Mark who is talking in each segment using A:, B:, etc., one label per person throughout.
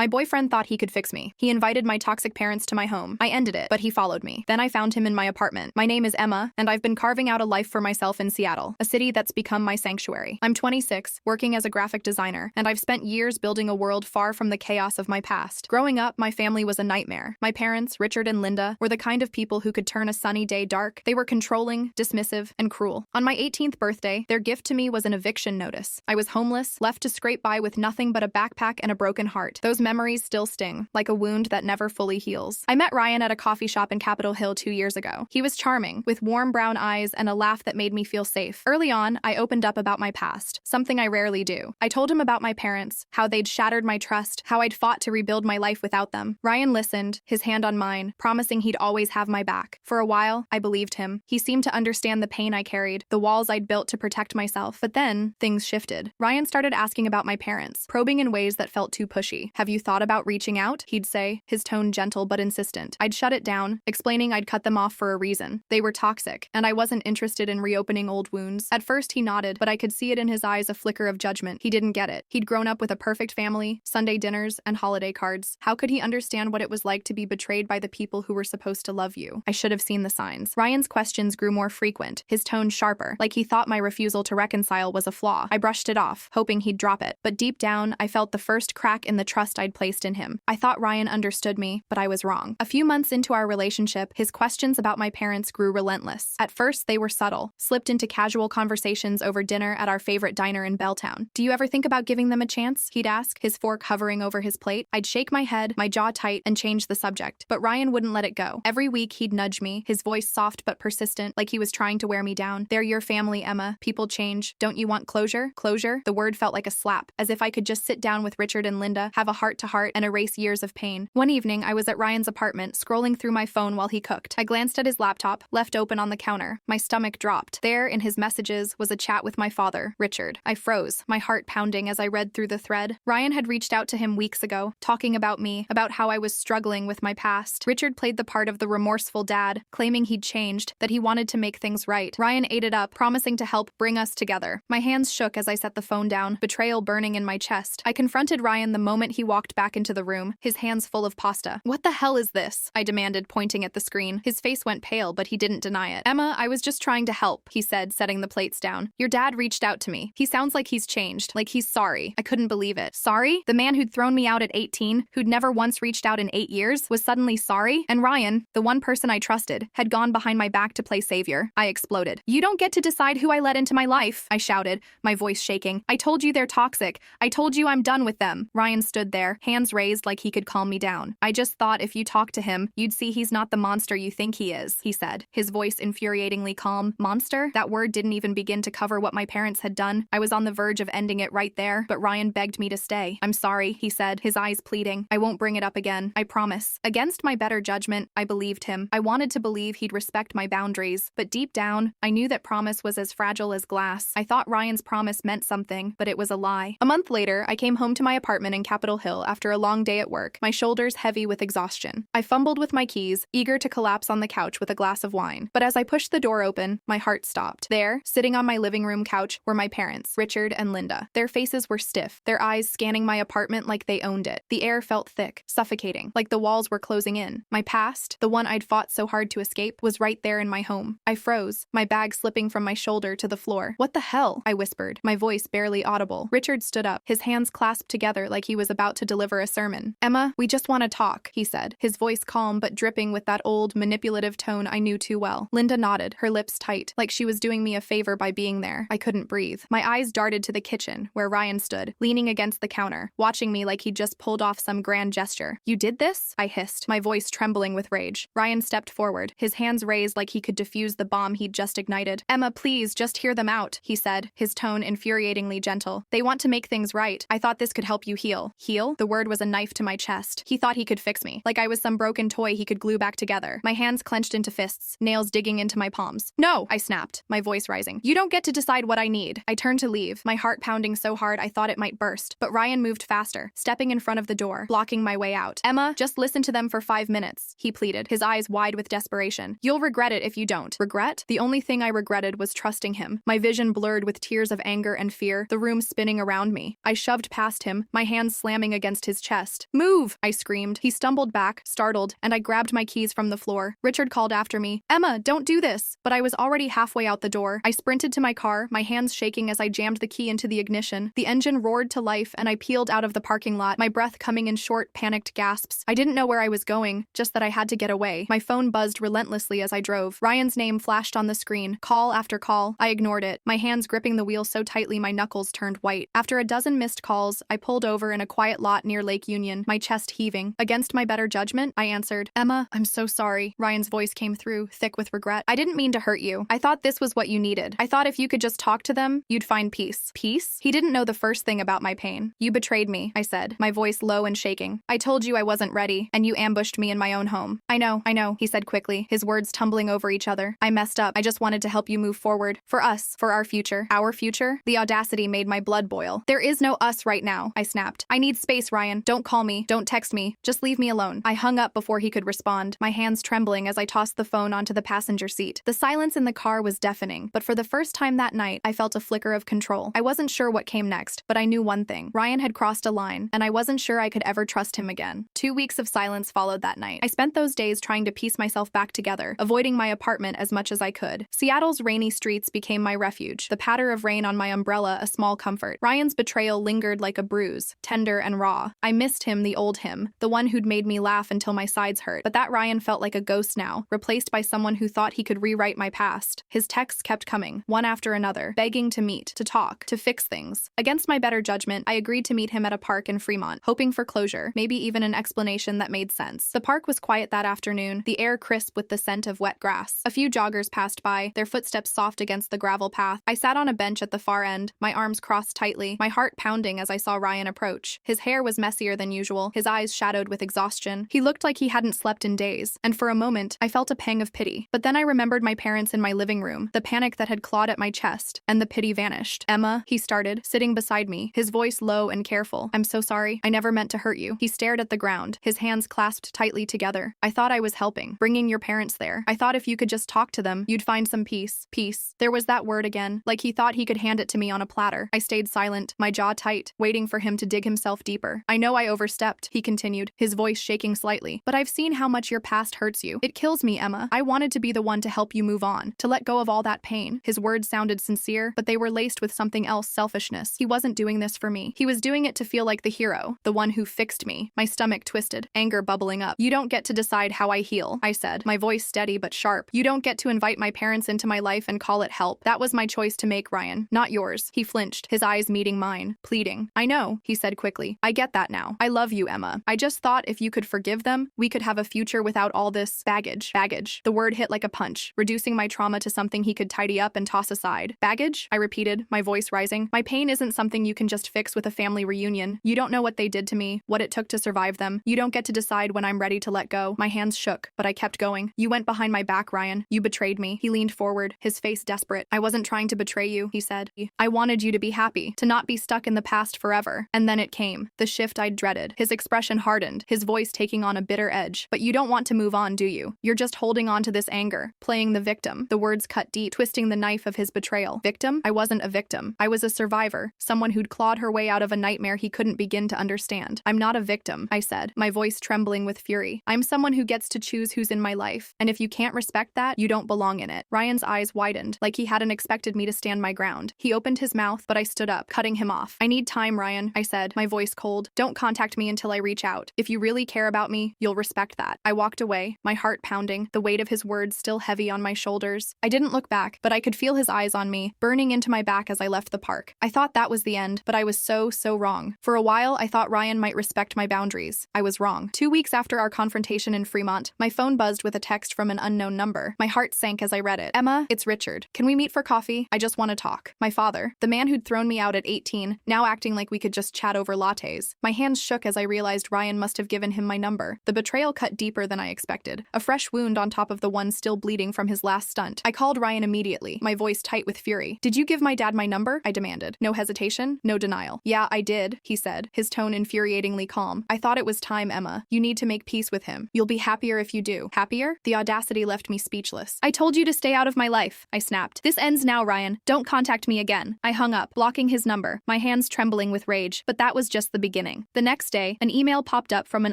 A: My boyfriend thought he could fix me. He invited my toxic parents to my home. I ended it, but he followed me. Then I found him in my apartment. My name is Emma, and I've been carving out a life for myself in Seattle, a city that's become my sanctuary. I'm 26, working as a graphic designer, and I've spent years building a world far from the chaos of my past. Growing up, my family was a nightmare. My parents, Richard and Linda, were the kind of people who could turn a sunny day dark. They were controlling, dismissive, and cruel. On my 18th birthday, their gift to me was an eviction notice. I was homeless, left to scrape by with nothing but a backpack and a broken heart. Those memories still sting, like a wound that never fully heals. I met Ryan at a coffee shop in Capitol Hill 2 years ago. He was charming, with warm brown eyes and a laugh that made me feel safe. Early on, I opened up about my past, something I rarely do. I told him about my parents, how they'd shattered my trust, how I'd fought to rebuild my life without them. Ryan listened, his hand on mine, promising he'd always have my back. For a while, I believed him. He seemed to understand the pain I carried, the walls I'd built to protect myself. But then, things shifted. Ryan started asking about my parents, probing in ways that felt too pushy. "Have you thought about reaching out?" he'd say, his tone gentle but insistent. I'd shut it down, explaining I'd cut them off for a reason. They were toxic, and I wasn't interested in reopening old wounds. At first he nodded, but I could see it in his eyes, a flicker of judgment. He didn't get it. He'd grown up with a perfect family, Sunday dinners, and holiday cards. How could he understand what it was like to be betrayed by the people who were supposed to love you? I should have seen the signs. Ryan's questions grew more frequent, his tone sharper, like he thought my refusal to reconcile was a flaw. I brushed it off, hoping he'd drop it. But deep down, I felt the first crack in the trust I'd placed in him. I thought Ryan understood me, but I was wrong. A few months into our relationship, his questions about my parents grew relentless. At first, they were subtle, slipped into casual conversations over dinner at our favorite diner in Belltown. "Do you ever think about giving them a chance?" he'd ask, his fork hovering over his plate. I'd shake my head, my jaw tight, and change the subject. But Ryan wouldn't let it go. Every week, he'd nudge me, his voice soft but persistent, like he was trying to wear me down. "They're your family, Emma. People change. Don't you want closure?" Closure? The word felt like a slap, as if I could just sit down with Richard and Linda, have a heart-to-heart, and erase years of pain. One evening, I was at Ryan's apartment, scrolling through my phone while he cooked. I glanced at his laptop, left open on the counter. My stomach dropped. There, in his messages, was a chat with my father, Richard. I froze, my heart pounding as I read through the thread. Ryan had reached out to him weeks ago, talking about me, about how I was struggling with my past. Richard played the part of the remorseful dad, claiming he'd changed, that he wanted to make things right. Ryan ate it up, promising to help bring us together. My hands shook as I set the phone down, betrayal burning in my chest. I confronted Ryan the moment he walked back into the room, his hands full of pasta. "What the hell is this?" I demanded, pointing at the screen. His face went pale, but he didn't deny it. "Emma, I was just trying to help," he said, setting the plates down. "Your dad reached out to me. He sounds like he's changed, like he's sorry." I couldn't believe it. Sorry? The man who'd thrown me out at 18, who'd never once reached out in 8 years, was suddenly sorry? And Ryan, the one person I trusted, had gone behind my back to play savior. I exploded. "You don't get to decide who I let into my life," I shouted, my voice shaking. "I told you they're toxic. I told you I'm done with them." Ryan stood there, hands raised like he could calm me down. "I just thought if you talked to him, you'd see he's not the monster you think he is," he said, his voice infuriatingly calm. Monster? That word didn't even begin to cover what my parents had done. I was on the verge of ending it right there, but Ryan begged me to stay. "I'm sorry," he said, his eyes pleading. "I won't bring it up again. I promise." Against my better judgment, I believed him. I wanted to believe he'd respect my boundaries, but deep down, I knew that promise was as fragile as glass. I thought Ryan's promise meant something, but it was a lie. A month later, I came home to my apartment in Capitol Hill after a long day at work, my shoulders heavy with exhaustion. I fumbled with my keys, eager to collapse on the couch with a glass of wine. But as I pushed the door open, my heart stopped. There, sitting on my living room couch, were my parents, Richard and Linda. Their faces were stiff, their eyes scanning my apartment like they owned it. The air felt thick, suffocating, like the walls were closing in. My past, the one I'd fought so hard to escape, was right there in my home. I froze, my bag slipping from my shoulder to the floor. "What the hell?" I whispered, my voice barely audible. Richard stood up, his hands clasped together like he was about to deliver a sermon. "Emma, we just want to talk," he said, his voice calm but dripping with that old, manipulative tone I knew too well. Linda nodded, her lips tight, like she was doing me a favor by being there. I couldn't breathe. My eyes darted to the kitchen, where Ryan stood, leaning against the counter, watching me like he'd just pulled off some grand gesture. "You did this?" I hissed, my voice trembling with rage. Ryan stepped forward, his hands raised like he could defuse the bomb he'd just ignited. "Emma, please, just hear them out," he said, his tone infuriatingly gentle. "They want to make things right. I thought this could help you heal." Heal? The word was a knife to my chest. He thought he could fix me, like I was some broken toy he could glue back together. My hands clenched into fists, nails digging into my palms. "No!" I snapped, my voice rising. "You don't get to decide what I need." I turned to leave, my heart pounding so hard I thought it might burst. But Ryan moved faster, stepping in front of the door, blocking my way out. "Emma, just listen to them for 5 minutes," he pleaded, his eyes wide with desperation. "You'll regret it if you don't." Regret? The only thing I regretted was trusting him. My vision blurred with tears of anger and fear, the room spinning around me. I shoved past him, my hands slamming against against his chest. "Move!" I screamed. He stumbled back, startled, and I grabbed my keys from the floor. Richard called after me, "Emma, don't do this!" But I was already halfway out the door. I sprinted to my car, my hands shaking as I jammed the key into the ignition. The engine roared to life, and I peeled out of the parking lot, my breath coming in short, panicked gasps. I didn't know where I was going, just that I had to get away. My phone buzzed relentlessly as I drove. Ryan's name flashed on the screen, call after call. I ignored it, my hands gripping the wheel so tightly my knuckles turned white. After a dozen missed calls, I pulled over in a quiet lot near Lake Union, my chest heaving. Against my better judgment, I answered, "Emma, I'm so sorry." Ryan's voice came through, thick with regret. "I didn't mean to hurt you. I thought this was what you needed. I thought if you could just talk to them, you'd find peace." Peace? He didn't know the first thing about my pain. "You betrayed me," I said, my voice low and shaking. "I told you I wasn't ready, and you ambushed me in my own home." I know, he said quickly, his words tumbling over each other. "I messed up. I just wanted to help you move forward. For us. For our future." Our future? The audacity made my blood boil. "There is no us right now," I snapped. "I need space, Ryan. Don't call me. Don't text me. Just leave me alone." I hung up before he could respond, my hands trembling as I tossed the phone onto the passenger seat. The silence in the car was deafening, but for the first time that night, I felt a flicker of control. I wasn't sure what came next, but I knew one thing. Ryan had crossed a line, and I wasn't sure I could ever trust him again. 2 weeks of silence followed that night. I spent those days trying to piece myself back together, avoiding my apartment as much as I could. Seattle's rainy streets became my refuge, the patter of rain on my umbrella a small comfort. Ryan's betrayal lingered like a bruise, tender and raw. I missed him, the old him, the one who'd made me laugh until my sides hurt. But that Ryan felt like a ghost now, replaced by someone who thought he could rewrite my past. His texts kept coming, one after another, begging to meet, to talk, to fix things. Against my better judgment, I agreed to meet him at a park in Fremont, hoping for closure, maybe even an explanation that made sense. The park was quiet that afternoon, the air crisp with the scent of wet grass. A few joggers passed by, their footsteps soft against the gravel path. I sat on a bench at the far end, my arms crossed tightly, my heart pounding as I saw Ryan approach. His hair was messier than usual, his eyes shadowed with exhaustion. He looked like he hadn't slept in days, and for a moment, I felt a pang of pity. But then I remembered my parents in my living room, the panic that had clawed at my chest, and the pity vanished. "Emma," he started, sitting beside me, his voice low and careful. "I'm so sorry. I never meant to hurt you." He stared at the ground, his hands clasped tightly together. "I thought I was helping, bringing your parents there. I thought if you could just talk to them, you'd find some peace." Peace. There was that word again, like he thought he could hand it to me on a platter. I stayed silent, my jaw tight, waiting for him to dig himself deeper. "I know I overstepped," he continued, his voice shaking slightly, "but I've seen how much your past hurts you. It kills me, Emma. I wanted to be the one to help you move on, to let go of all that pain." His words sounded sincere, but they were laced with something else, selfishness. He wasn't doing this for me. He was doing it to feel like the hero, the one who fixed me. My stomach twisted, anger bubbling up. "You don't get to decide how I heal," I said, my voice steady but sharp. "You don't get to invite my parents into my life and call it help. That was my choice to make, Ryan, not yours." He flinched, his eyes meeting mine, pleading. "I know," he said quickly. "I get that now. I love you, Emma. I just thought if you could forgive them, we could have a future without all this baggage." Baggage. The word hit like a punch, reducing my trauma to something he could tidy up and toss aside. "Baggage?" I repeated, my voice rising. "My pain isn't something you can just fix with a family reunion. You don't know what they did to me, what it took to survive them. You don't get to decide when I'm ready to let go." My hands shook, but I kept going. "You went behind my back, Ryan. You betrayed me." He leaned forward, his face desperate. "I wasn't trying to betray you," he said. "I wanted you to be happy, to not be stuck in the past forever." And then it came, the shift I'd dreaded. His expression hardened, his voice taking on a bitter edge. "But you don't want to move on, do you? You're just holding on to this anger, playing the victim." The words cut deep, twisting the knife of his betrayal. Victim? I wasn't a victim. I was a survivor, someone who'd clawed her way out of a nightmare he couldn't begin to understand. "I'm not a victim," I said, my voice trembling with fury. "I'm someone who gets to choose who's in my life, and if you can't respect that, you don't belong in it." Ryan's eyes widened, like he hadn't expected me to stand my ground. He opened his mouth, but I stood up, cutting him off. "I need time, Ryan," I said, my voice cold. "Don't contact me until I reach out. If you really care about me, you'll respect that." I walked away, my heart pounding, the weight of his words still heavy on my shoulders. I didn't look back, but I could feel his eyes on me, burning into my back as I left the park. I thought that was the end, but I was so wrong. For a while, I thought Ryan might respect my boundaries. I was wrong. 2 weeks after our confrontation in Fremont, my phone buzzed with a text from an unknown number. My heart sank as I read it. "Emma, it's Richard. Can we meet for coffee? I just want to talk." My father, the man who'd thrown me out at 18, now acting like we could just chat over lattes. My hands shook as I realized Ryan must have given him my number. The betrayal cut deeper than I expected, a fresh wound on top of the one still bleeding from his last stunt. I called Ryan immediately, my voice tight with fury. "Did you give my dad my number?" I demanded. No hesitation, no denial. "Yeah, I did," he said, his tone infuriatingly calm. "I thought it was time, Emma. You need to make peace with him. You'll be happier if you do." Happier? The audacity left me speechless. "I told you to stay out of my life," I snapped. "This ends now, Ryan. Don't contact me again." I hung up, blocking his number, my hands trembling with rage. But that was just the beginning. beginning. The next day, an email popped up from an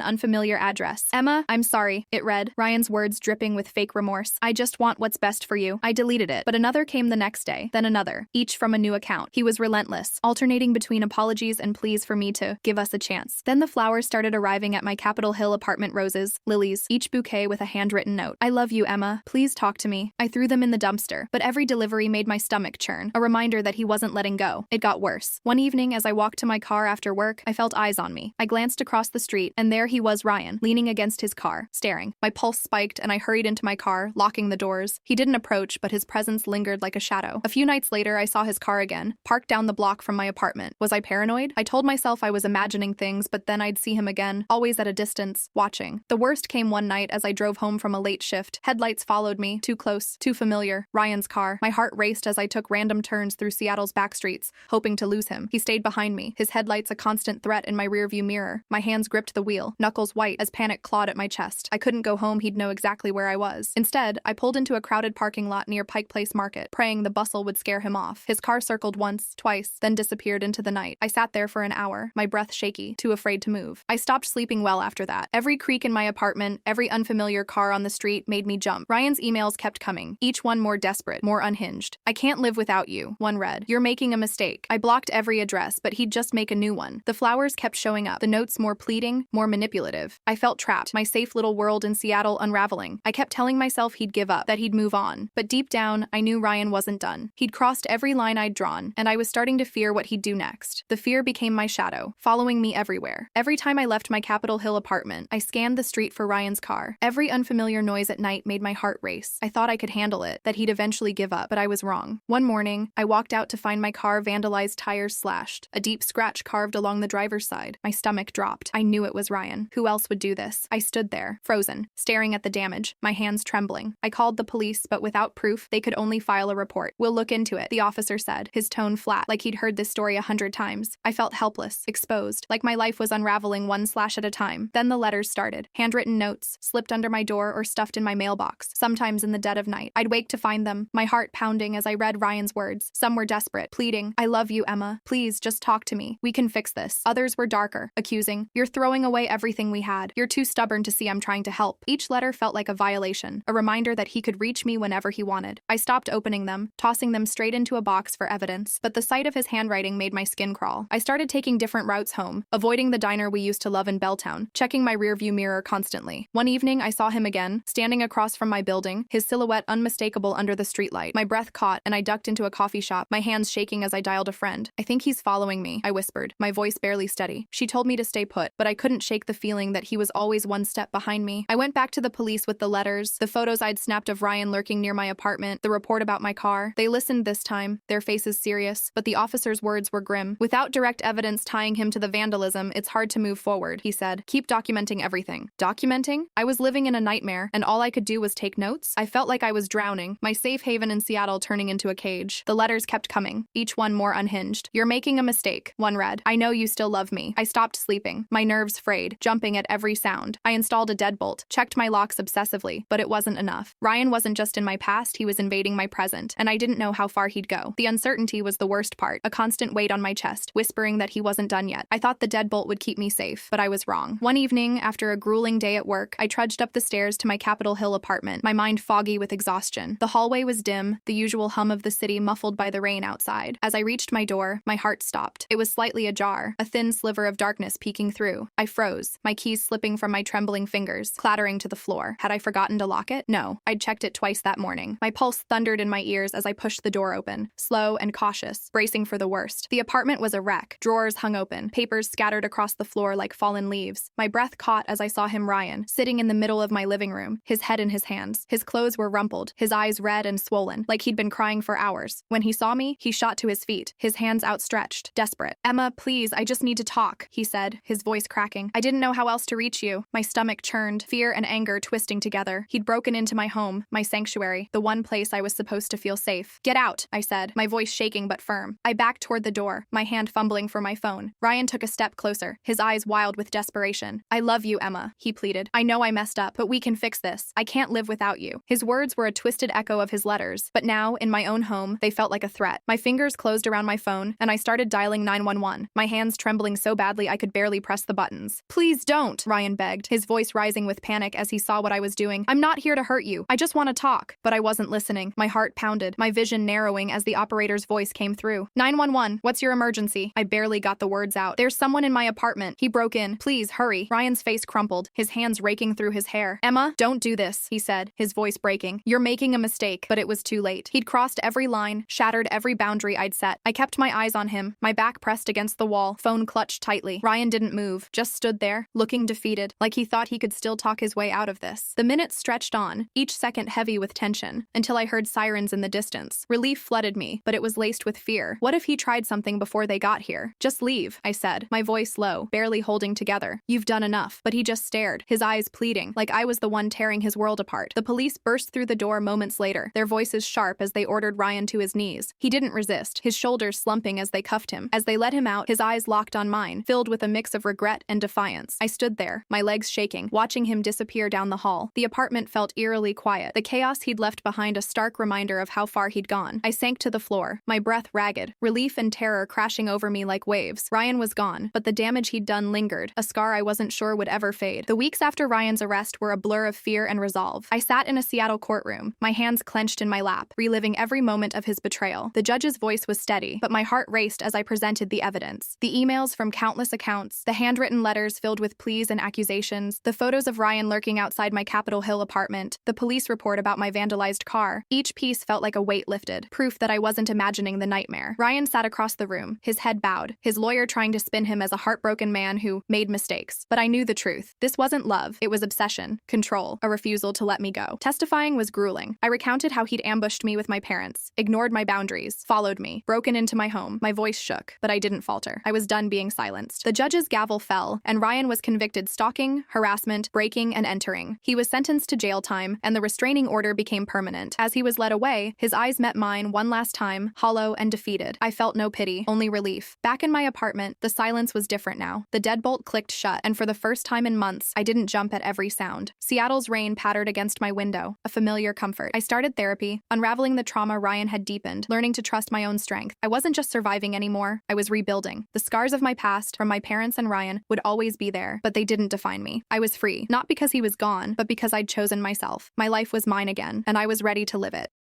A: unfamiliar address. Emma, I'm sorry, it read, Ryan's words dripping with fake remorse. I just want what's best for you. I deleted it, but another came the next day, then another, each from a new account. He was relentless, alternating between apologies and pleas for me to give us a chance. Then the flowers started arriving at my Capitol Hill apartment, roses, lilies, each bouquet with a handwritten note. I love you, Emma. Please talk to me. I threw them in the dumpster, but every delivery made my stomach churn, a reminder that he wasn't letting go. It got worse. One evening, as I walked to my car after work, I felt eyes on me. I glanced across the street, and there he was, Ryan, leaning against his car, staring. My pulse spiked, and I hurried into my car, locking the doors. He didn't approach, but his presence lingered like a shadow. A few nights later, I saw his car again, parked down the block from my apartment. Was I paranoid? I told myself I was imagining things, but then I'd see him again, always at a distance, watching. The worst came one night as I drove home from a late shift. Headlights followed me, too close, too familiar. Ryan's car. My heart raced as I took random turns through Seattle's back streets, hoping to lose him. He stayed behind me, his headlights a constant threat in my rearview mirror. My hands gripped the wheel, knuckles white as panic clawed at my chest. I couldn't go home, he'd know exactly where I was. Instead, I pulled into a crowded parking lot near Pike Place Market, praying the bustle would scare him off. His car circled once, twice, then disappeared into the night. I sat there for an hour, my breath shaky, too afraid to move. I stopped sleeping well after that. Every creak in my apartment, every unfamiliar car on the street made me jump. Ryan's emails kept coming, each one more desperate, more unhinged. I can't live without you, one read. You're making a mistake. I blocked every address, but he'd just make a new one. The flowers kept showing up, the notes more pleading, more manipulative. I felt trapped, my safe little world in Seattle unraveling. I kept telling myself he'd give up, that he'd move on. But deep down, I knew Ryan wasn't done. He'd crossed every line I'd drawn, and I was starting to fear what he'd do next. The fear became my shadow, following me everywhere. Every time I left my Capitol Hill apartment, I scanned the street for Ryan's car. Every unfamiliar noise at night made my heart race. I thought I could handle it, that he'd eventually give up, but I was wrong. One morning, I walked out to find my car vandalized, tires slashed, a deep scratch carved along the driver's side. My stomach dropped. I knew it was Ryan. Who else would do this? I stood there, frozen, staring at the damage, my hands trembling. I called the police, but without proof, they could only file a report. We'll look into it, the officer said, his tone flat, like he'd heard this story 100 times. I felt helpless, exposed, like my life was unraveling one slash at a time. Then the letters started. Handwritten notes, slipped under my door or stuffed in my mailbox, sometimes in the dead of night. I'd wake to find them, my heart pounding as I read Ryan's words. Some were desperate, pleading, I love you, Emma. Please, just talk to me. We can fix this. Others were darker, accusing, you're throwing away everything we had. You're too stubborn to see I'm trying to help. Each letter felt like a violation, a reminder that he could reach me whenever he wanted. I stopped opening them, tossing them straight into a box for evidence, but the sight of his handwriting made my skin crawl. I started taking different routes home, avoiding the diner we used to love in Belltown, checking my rearview mirror constantly. One evening, I saw him again, standing across from my building, his silhouette unmistakable under the streetlight. My breath caught, and I ducked into a coffee shop, my hands shaking as I dialed a friend. I think he's following me, I whispered, my voice barely steady. She told me to stay put, but I couldn't shake the feeling that he was always one step behind me. I went back to the police with the letters, the photos I'd snapped of Ryan lurking near my apartment, the report about my car. They listened this time, their faces serious, but the officer's words were grim. Without direct evidence tying him to the vandalism, it's hard to move forward, he said. Keep documenting everything. Documenting? I was living in a nightmare, and all I could do was take notes. I felt like I was drowning, my safe haven in Seattle turning into a cage. The letters kept coming, each one more unhinged. You're making a mistake, one read. I know you still love me. I stopped sleeping, my nerves frayed, jumping at every sound. I installed a deadbolt, checked my locks obsessively, but it wasn't enough. Ryan wasn't just in my past, he was invading my present, and I didn't know how far he'd go. The uncertainty was the worst part, a constant weight on my chest, whispering that he wasn't done yet. I thought the deadbolt would keep me safe, but I was wrong. One evening, after a grueling day at work, I trudged up the stairs to my Capitol Hill apartment, my mind foggy with exhaustion. The hallway was dim, the usual hum of the city muffled by the rain outside. As I reached my door, my heart stopped. It was slightly ajar, a thin sliver of darkness peeking through. I froze, my keys slipping from my trembling fingers, clattering to the floor. Had I forgotten to lock it? No, I'd checked it twice that morning. My pulse thundered in my ears as I pushed the door open, slow and cautious, bracing for the worst. The apartment was a wreck. Drawers hung open, papers scattered across the floor like fallen leaves. My breath caught as I saw him, Ryan, sitting in the middle of my living room, his head in his hands. His clothes were rumpled, his eyes red and swollen, like he'd been crying for hours. When he saw me, he shot to his feet, his hands outstretched, desperate. Emma, please, I just need to talk, he said, his voice cracking. I didn't know how else to reach you. My stomach churned, fear and anger twisting together. He'd broken into my home, my sanctuary, the one place I was supposed to feel safe. Get out, I said, my voice shaking but firm. I backed toward the door, my hand fumbling for my phone. Ryan took a step closer, his eyes wild with desperation. I love you, Emma, he pleaded. I know I messed up, but we can fix this. I can't live without you. His words were a twisted echo of his letters, but now, in my own home, they felt like a threat. My fingers closed around my phone, and I started dialing 911, my hands trembling trembling so badly I could barely press the buttons. "Please don't," Ryan begged, his voice rising with panic as he saw what I was doing. "I'm not here to hurt you. I just want to talk." But I wasn't listening. My heart pounded, my vision narrowing as the operator's voice came through. 911, what's your emergency? I barely got the words out. "There's someone in my apartment. He broke in. Please, hurry." Ryan's face crumpled, his hands raking through his hair. "Emma, don't do this," he said, his voice breaking. "You're making a mistake." But it was too late. He'd crossed every line, shattered every boundary I'd set. I kept my eyes on him, my back pressed against the wall, phone clutched tightly. Ryan didn't move, just stood there, looking defeated, like he thought he could still talk his way out of this. The minutes stretched on, each second heavy with tension, until I heard sirens in the distance. Relief flooded me, but it was laced with fear. What if he tried something before they got here? "Just leave," I said, my voice low, barely holding together. "You've done enough." But he just stared, his eyes pleading, like I was the one tearing his world apart. The police burst through the door moments later, their voices sharp as they ordered Ryan to his knees. He didn't resist, his shoulders slumping as they cuffed him. As they let him out, his eyes locked on mine, filled with a mix of regret and defiance. I stood there, my legs shaking, watching him disappear down the hall. The apartment felt eerily quiet, the chaos he'd left behind a stark reminder of how far he'd gone. I sank to the floor, my breath ragged, relief and terror crashing over me like waves. Ryan was gone, but the damage he'd done lingered, a scar I wasn't sure would ever fade. The weeks after Ryan's arrest were a blur of fear and resolve. I sat in a Seattle courtroom, my hands clenched in my lap, reliving every moment of his betrayal. The judge's voice was steady, but my heart raced as I presented the evidence. The emails from countless accounts, the handwritten letters filled with pleas and accusations, the photos of Ryan lurking outside my Capitol Hill apartment, the police report about my vandalized car. Each piece felt like a weight lifted, proof that I wasn't imagining the nightmare. Ryan sat across the room, his head bowed, his lawyer trying to spin him as a heartbroken man who made mistakes. But I knew the truth. This wasn't love, it was obsession, control, a refusal to let me go. Testifying was grueling. I recounted how he'd ambushed me with my parents, ignored my boundaries, followed me, broken into my home. My voice shook, but I didn't falter. I was done being silenced. The judge's gavel fell, and Ryan was convicted stalking, harassment, breaking, and entering. He was sentenced to jail time, and the restraining order became permanent. As he was led away, his eyes met mine one last time, hollow and defeated. I felt no pity, only relief. Back in my apartment, the silence was different now. The deadbolt clicked shut, and for the first time in months, I didn't jump at every sound. Seattle's rain pattered against my window, a familiar comfort. I started therapy, unraveling the trauma Ryan had deepened, learning to trust my own strength. I wasn't just surviving anymore, I was rebuilding. The scars of my past, from my parents and Ryan, would always be there, but they didn't define me. I was free, not because he was gone, but because I'd chosen myself. My life was mine again, and I was ready to live it.